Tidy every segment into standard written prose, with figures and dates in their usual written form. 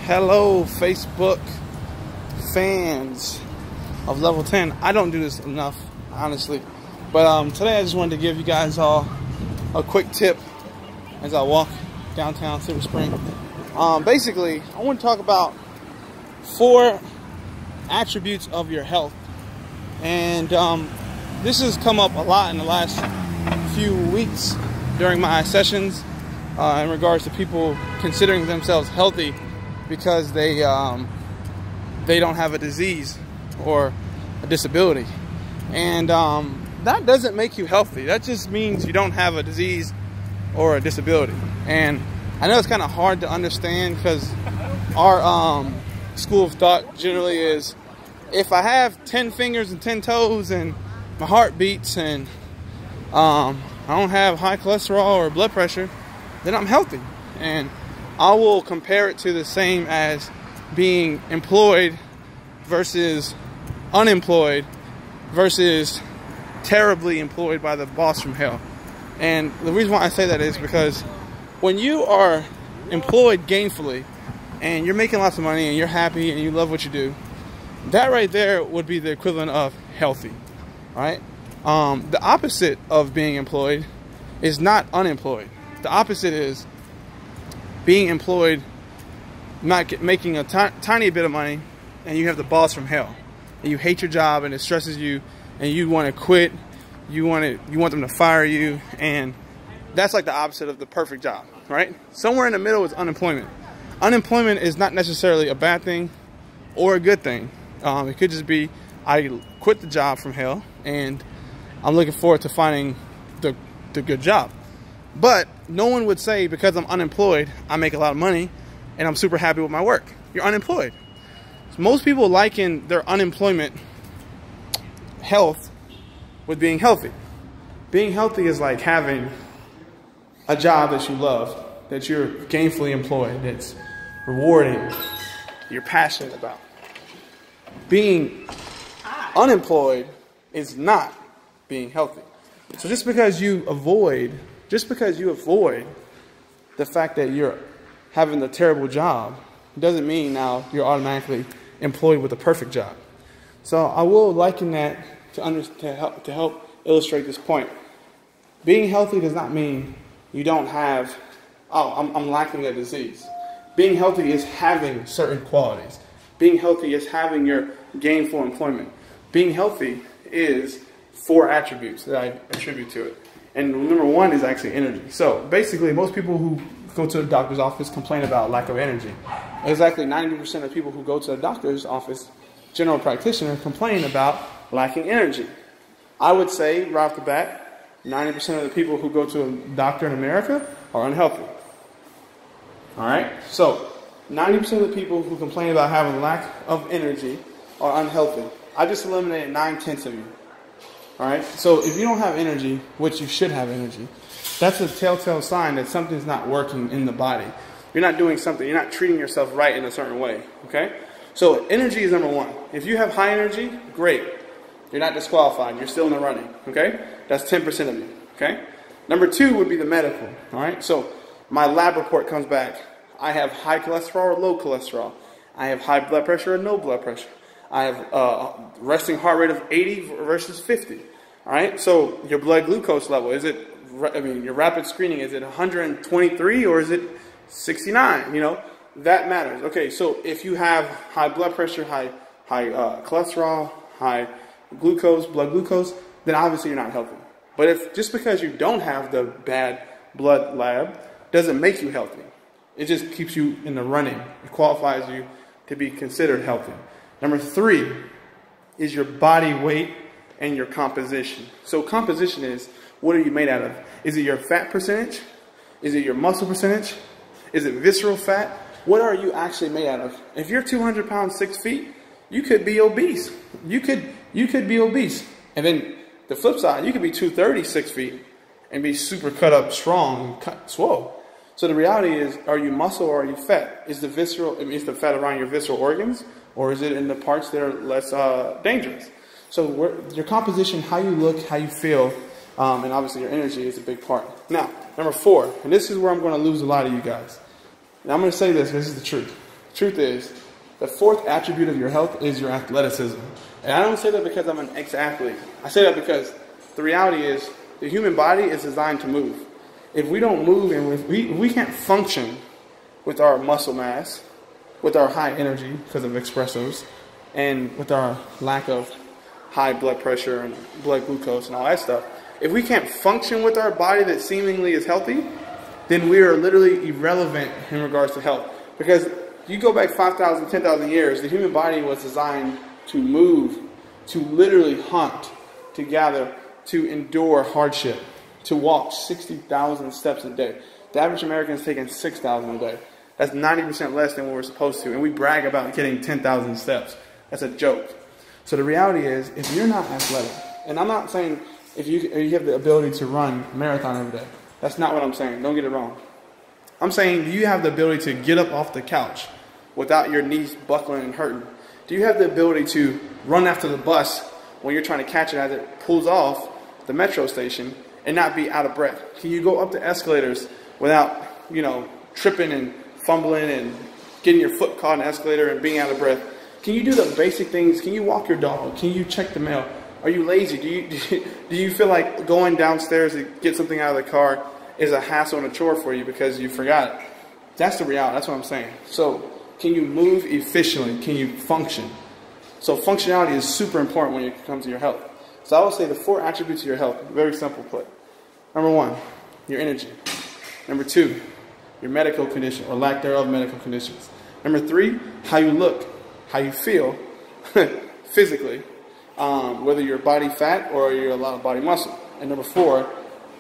Hello, Facebook fans of Level 10. I don't do this enough, honestly. But today I just wanted to give you guys all a quick tip as I walk downtown Silver Spring. Basically, I want to talk about 4 attributes of your health. And this has come up a lot in the last few weeks during my sessions in regards to people considering themselves healthy because they don't have a disease or a disability. And that doesn't make you healthy. That just means you don't have a disease or a disability. And I know it's kind of hard to understand because our school of thought generally is, if I have 10 fingers and 10 toes and my heart beats and I don't have high cholesterol or blood pressure, then I'm healthy. And I will compare it to the same as being employed versus unemployed versus terribly employed by the boss from hell. And the reason why I say that is because when you are employed gainfully and you're making lots of money and you're happy and you love what you do, that right there would be the equivalent of healthy, right? The opposite of being employed is not unemployed. The opposite is being employed, not making a tiny bit of money, and you have the boss from hell, and you hate your job and it stresses you, and you want to quit. You want them to fire you, and that's like the opposite of the perfect job, right? Somewhere in the middle is unemployment. Unemployment is not necessarily a bad thing or a good thing. It could just be I quit the job from hell and I'm looking forward to finding the good job. But no one would say because I'm unemployed, I make a lot of money and I'm super happy with my work. You're unemployed. So most people liken their unemployment health with being healthy. Being healthy is like having a job that you love, that you're gainfully employed, that's rewarding, you're passionate about. Being unemployed is not being healthy. So just because you avoid the fact that you're having a terrible job doesn't mean now you're automatically employed with a perfect job. So I will liken that to help illustrate this point. Being healthy does not mean you don't have, I'm lacking a disease. Being healthy is having certain qualities. Being healthy is having your gainful employment. Being healthy is 4 attributes that I attribute to it. And number 1 is actually energy. So basically, most people who go to the doctor's office complain about lack of energy. Exactly 90% of people who go to the doctor's office, general practitioner, complain about lacking energy. I would say, right off the bat, 90% of the people who go to a doctor in America are unhealthy. All right? So 90% of the people who complain about having lack of energy are unhealthy. I just eliminated 9/10 of you. All right? So if you don't have energy, which you should have energy, that's a telltale sign that something's not working in the body. You're not doing something. You're not treating yourself right in a certain way. Okay? So energy is number 1. If you have high energy, great. You're not disqualified. You're still in the running. Okay? That's 10% of you. Okay? Number 2 would be the medical. All right? So my lab report comes back. I have high cholesterol or low cholesterol. I have high blood pressure or no blood pressure. I have a resting heart rate of 80 versus 50. All right? So your blood glucose level, your rapid screening, is it 123 or is it 69? That matters. Okay, so if you have high blood pressure, high cholesterol, high blood glucose, then obviously you're not healthy. But if just because you don't have the bad blood lab doesn't make you healthy. It just keeps you in the running. It qualifies you to be considered healthy. Number 3 is your body weight and your composition. So composition is, what are you made out of? Is it your fat percentage? Is it your muscle percentage? Is it visceral fat? What are you actually made out of? If you're 200 pounds, 6 feet, you could be obese. You could be obese. And then the flip side, you could be 230, 6 feet, and be super cut up, strong, swole. So the reality is, are you muscle or are you fat? Is the fat around your visceral organs, or is it in the parts that are less dangerous? So your composition, how you look, how you feel, and obviously your energy is a big part. Now, number 4, and this is where I'm going to lose a lot of you guys. Now I'm going to say this is the truth. The truth is, the fourth attribute of your health is your athleticism. And I don't say that because I'm an ex-athlete. I say that because the reality is the human body is designed to move. If we don't move and if we can't function with our muscle mass, with our high energy because of espressos, and with our lack of high blood pressure and blood glucose and all that stuff, if we can't function with our body that seemingly is healthy, then we are literally irrelevant in regards to health. Because you go back 5,000, 10,000 years, the human body was designed to move, to literally hunt, to gather, to endure hardship, to walk 60,000 steps a day. The average American is taking 6,000 a day. That's 90% less than what we're supposed to. And we brag about getting 10,000 steps. That's a joke. So the reality is, if you're not athletic, and I'm not saying if you have the ability to run a marathon every day. That's not what I'm saying. Don't get it wrong. I'm saying, do you have the ability to get up off the couch without your knees buckling and hurting? Do you have the ability to run after the bus when you're trying to catch it as it pulls off the metro station and not be out of breath? Can you go up the escalators without, tripping and fumbling and getting your foot caught in the escalator and being out of breath? Can you do the basic things? Can you walk your dog? Can you check the mail? Are you lazy? Do you feel like going downstairs to get something out of the car is a hassle and a chore for you because you forgot it? That's the reality. That's what I'm saying. So can you move efficiently? Can you function? So functionality is super important when it comes to your health. So I would say the 4 attributes of your health, very simple put. Number 1, your energy. Number 2, your medical condition or lack thereof medical conditions. Number 3, how you look, how you feel physically, whether you're body fat or you're a lot of body muscle. And number 4,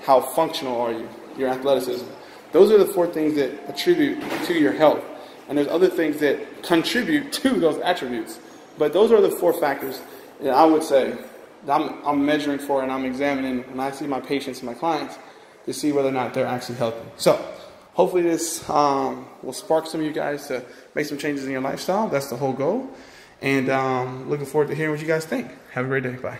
how functional are you, your athleticism. Those are the 4 things that attribute to your health. And there's other things that contribute to those attributes. But those are the 4 factors that I would say that I'm measuring for and I'm examining when I see my patients and my clients to see whether or not they're actually healthy. So hopefully this will spark some of you guys to make some changes in your lifestyle. That's the whole goal. And looking forward to hearing what you guys think. Have a great day. Bye.